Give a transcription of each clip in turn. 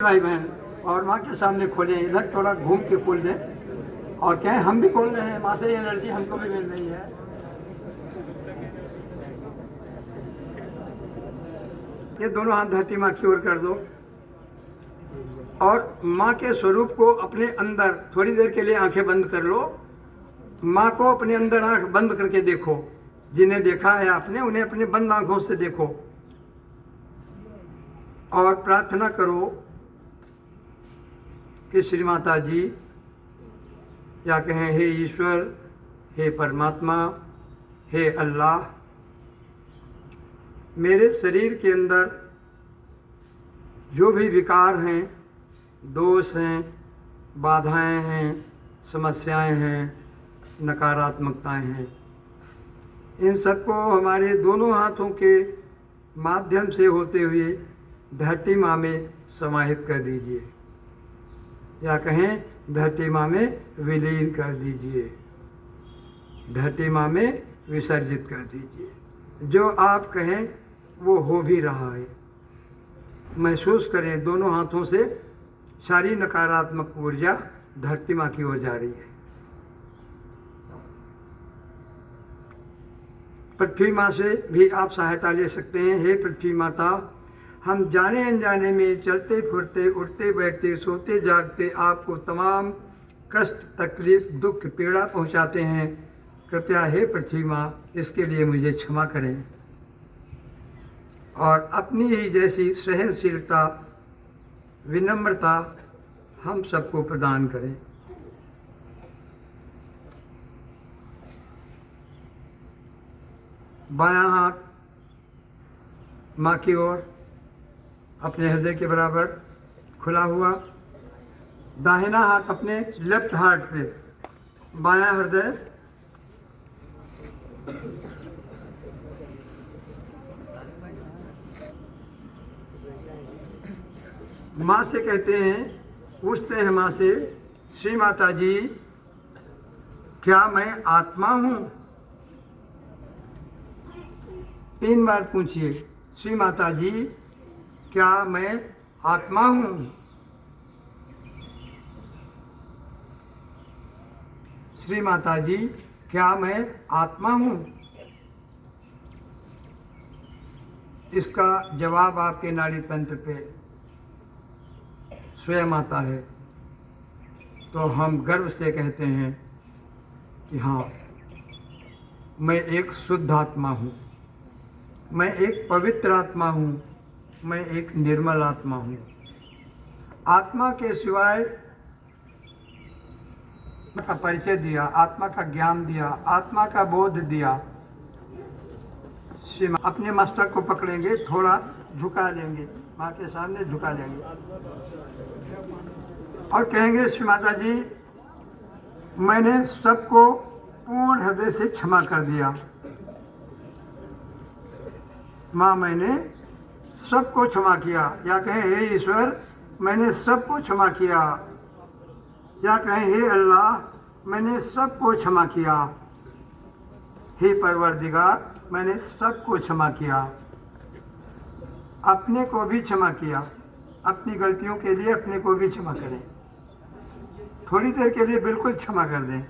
भाई बहन और माँ के सामने खोलें, इधर थोड़ा घूम के खोल दें और कहें हम भी खोल रहे हैं, माँ से एनर्जी हमको भी मिल रही है। ये दोनों हाथ धरती माँ की ओर कर दो और माँ के स्वरूप को अपने अंदर थोड़ी देर के लिए आंखें बंद कर लो। माँ को अपने अंदर आंख बंद करके देखो। जिन्हें देखा है आपने उन्हें अपने बंद आंखों से देखो और प्रार्थना करो कि श्री माता जी, या कहें हे ईश्वर, हे परमात्मा, हे अल्लाह, मेरे शरीर के अंदर जो भी विकार हैं, दोष हैं, बाधाएं हैं, समस्याएं हैं, नकारात्मकताएं हैं, इन सबको हमारे दोनों हाथों के माध्यम से होते हुए धरती माँ में समाहित कर दीजिए, या कहें धरती माँ में विलीन कर दीजिए, धरती माँ में विसर्जित कर दीजिए। जो आप कहें वो हो भी रहा है। महसूस करें दोनों हाथों से सारी नकारात्मक ऊर्जा धरती माँ की ओर जा रही है। पृथ्वी माँ से भी आप सहायता ले सकते हैं। हे पृथ्वी माता, हम जाने अनजाने में चलते फिरते, उठते बैठते, सोते जागते आपको तमाम कष्ट, तकलीफ, दुख, पीड़ा पहुंचाते हैं। कृपया हे पृथ्वी माँ, इसके लिए मुझे क्षमा करें और अपनी ही जैसी सहनशीलता, विनम्रता हम सबको प्रदान करें। बायां हाथ माँ की ओर अपने हृदय के बराबर खुला हुआ, दाहिना हाथ अपने लेफ्ट हार्ट पे, बायां हृदय, माँ से कहते हैं, पूछते हैं माँ से, श्री माता जी, क्या मैं आत्मा हूँ? 3 बार पूछिए, श्री माता जी, क्या मैं आत्मा हूँ? श्री माता जी, क्या मैं आत्मा हूँ? इसका जवाब आपके नाड़ी तंत्र पे स्वयं आता है। तो हम गर्व से कहते हैं कि हाँ, मैं एक शुद्ध आत्मा हूँ, मैं एक पवित्र आत्मा हूँ, मैं एक निर्मल आत्मा हूँ। आत्मा के सिवाय का परिचय दिया, आत्मा का ज्ञान दिया, आत्मा का बोध दिया। अपने मस्तक को पकड़ेंगे, थोड़ा झुका लेंगे, माँ के सामने झुका लेंगे और कहेंगे, श्री माता जी, मैंने सबको पूर्ण हृदय से क्षमा कर दिया। माँ, मैंने सबको क्षमा किया। या कहें, हे ईश्वर, मैंने सबको क्षमा किया। या कहें, हे अल्लाह, मैंने सबको क्षमा किया। हे परवरदिगार, मैंने सबको क्षमा किया। अपने को भी क्षमा किया। अपनी गलतियों के लिए अपने को भी क्षमा करें। थोड़ी देर के लिए बिल्कुल क्षमा कर दें।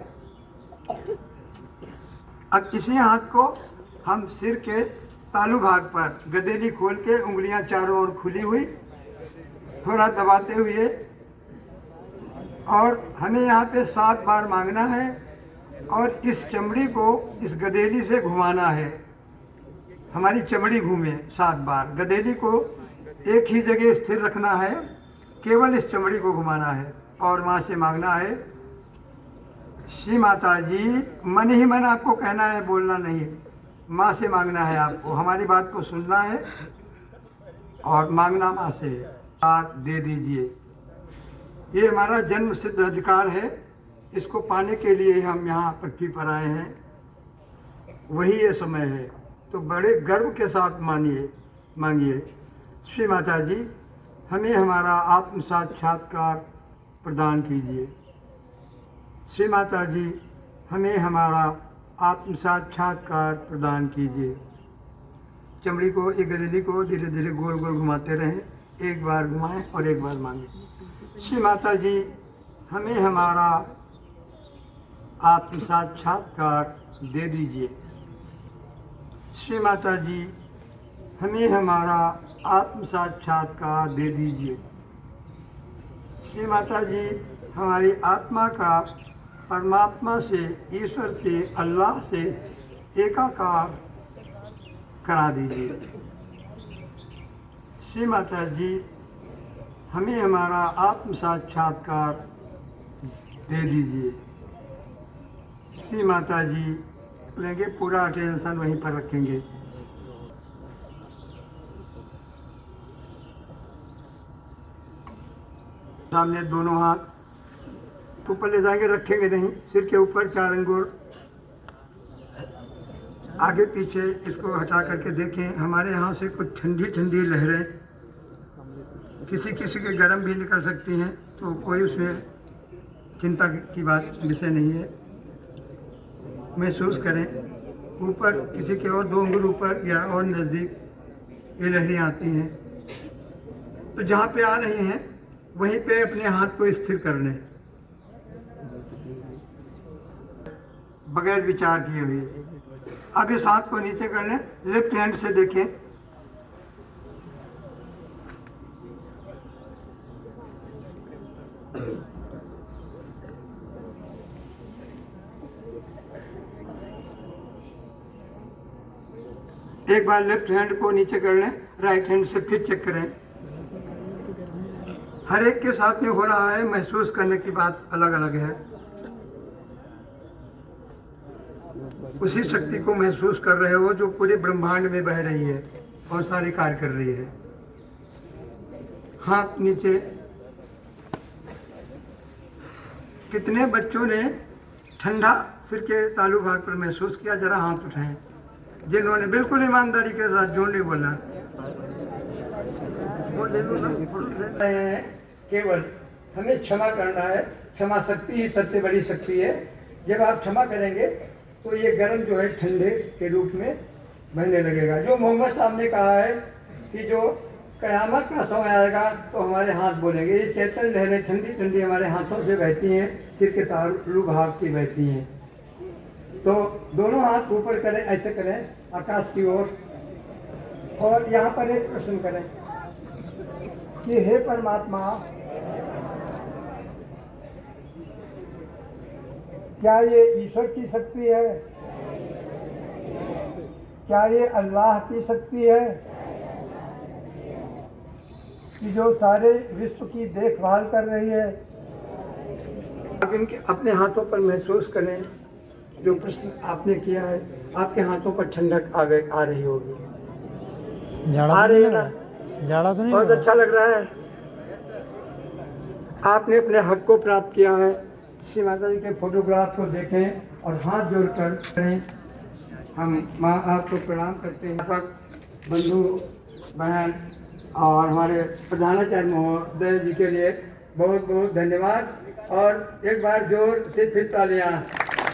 अब इसी हाथ को हम सिर के तालू भाग पर गदेली खोल के, उंगलियां चारों ओर खुली हुई, थोड़ा दबाते हुए, और हमें यहाँ पे 7 बार मांगना है और इस चमड़ी को इस गदेली से घुमाना है। हमारी चमड़ी घूमे 7 बार। गदेली को एक ही जगह स्थिर रखना है, केवल इस चमड़ी को घुमाना है और माँ से मांगना है, श्री माता जी, मन ही मन आपको कहना है, बोलना नहीं है। माँ से मांगना है आपको, हमारी बात को सुनना है और मांगना माँ से, साथ दे दीजिए। ये हमारा जन्म सिद्ध अधिकार है। इसको पाने के लिए हम यहाँ पृथ्वी पर आए हैं। वही ये समय है। तो बड़े गर्व के साथ मांगिए, श्री माता जी, हमें हमारा आत्म साक्षात्कार प्रदान कीजिए। श्री माता जी, हमें हमारा आत्म साक्षात्कार प्रदान कीजिए। चमड़ी को, एक गदेली को धीरे धीरे गोल गोल घुमाते रहें एक बार घुमाएं और एक बार मांगें। श्री माता जी हमें हमारा आत्म साक्षात्कार दे दीजिए। श्री माता जी हमें हमारा आत्म साक्षात्कार दे दीजिए। श्री माता जी हमारी आत्मा का परमात्मा से, ईश्वर से, अल्लाह से एकाकार करा दीजिए। श्री माता जी हमें हमारा आत्म साक्षात्कार दे दीजिए। श्री माता जी लेंगे, पूरा अटेंशन वहीं पर रखेंगे। सामने दोनों हाथ ऊपर ले जाएंगे, रखेंगे नहीं, सिर के ऊपर 4 अंगुल आगे पीछे। इसको हटा करके देखें, हमारे यहाँ से कुछ ठंडी ठंडी लहरें किसी किसी के गर्म भी निकल सकती हैं, तो कोई उसमें चिंता की बात विषय नहीं है। महसूस करें ऊपर किसी के और 2 अंगुल ऊपर या और नज़दीक ये लहरें आती हैं, तो जहाँ पे आ रही हैं वहीं पे अपने हाथ को स्थिर कर लें, बगैर विचार किए हुए। अब इस हाथ को नीचे कर लें, लेफ्ट हैंड से देखें। एक बार लेफ्ट हैंड को नीचे कर लें, राइट हैंड से फिर चेक करें। हर एक के साथ में हो रहा है, महसूस करने की बात अलग अलग है। उसी शक्ति को महसूस कर रहे हो जो पूरे ब्रह्मांड में बह रही है और सारे कार्य कर रही है। हाथ नीचे। कितने बच्चों ने ठंडा सिर के तालु भाग पर महसूस किया? जरा हाथ उठाएं जिन्होंने बिल्कुल ईमानदारी के साथ, जो नहीं बोला। केवल हमें क्षमा करना है। क्षमा शक्ति ही सबसे बड़ी शक्ति है। जब आप क्षमा करेंगे तो ये गर्म जो है ठंडे के रूप में बहने लगेगा। जो मोहम्मद साहब ने कहा है कि जो कयामत का समय आएगा तो हमारे हाथ बोलेंगे। ये चेतन लहरें ठंडी ठंडी हमारे हाथों से बहती हैं, सिर के तालु भाग से बहती हैं। तो दोनों हाथ ऊपर करें, ऐसे करें आकाश की ओर, और यहाँ पर एक प्रश्न करें कि हे परमात्मा, क्या ये ईश्वर की शक्ति है? क्या ये अल्लाह की शक्ति है कि जो सारे विश्व की देखभाल कर रही है? आप इनके अपने हाथों पर महसूस करें। जो प्रश्न आपने किया है, आपके हाथों पर ठंडक आ रही होगी। आ रही है ना? जाड़ा तो नहीं? बहुत अच्छा लग रहा है। आपने अपने हक को प्राप्त किया है। श्री माता जी के फोटोग्राफ को देखें और हाथ जोड़कर करें। हम माँ आपको प्रणाम करते हैं। बंधु बहन और हमारे प्रधानाचार्य महोदय जी के लिए बहुत बहुत धन्यवाद। और एक बार जोर से फिर तालियां।